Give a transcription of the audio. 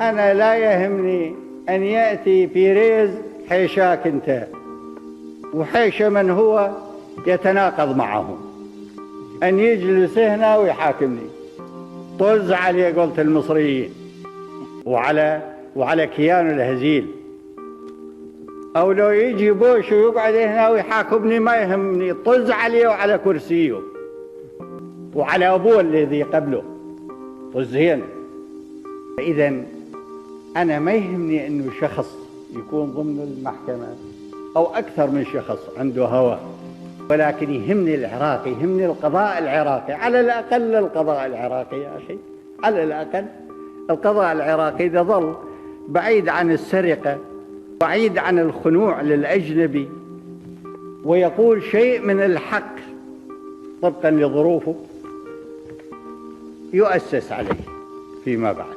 أنا لا يهمني أن يأتي بيريز حيشاك أنت وحيش من هو يتناقض معه، أن يجلس هنا ويحاكمني. طز عليه قلت المصريين وعلى كيان الهزيل. أو لو يجي بوش ويقعد هنا ويحاكمني ما يهمني، طز عليه وعلى كرسيه وعلى أبوه الذي قبله، طز هنا. إذن أنا ما يهمني أنه شخص يكون ضمن المحكمة أو أكثر من شخص عنده هوى، ولكن يهمني العراقي، يهمني القضاء العراقي، على الأقل القضاء العراقي يا أخي، على الأقل القضاء العراقي إذا ظل بعيد عن السرقة، بعيد عن الخنوع للأجنبي، ويقول شيء من الحق طبقا لظروفه، يؤسس عليه فيما بعد.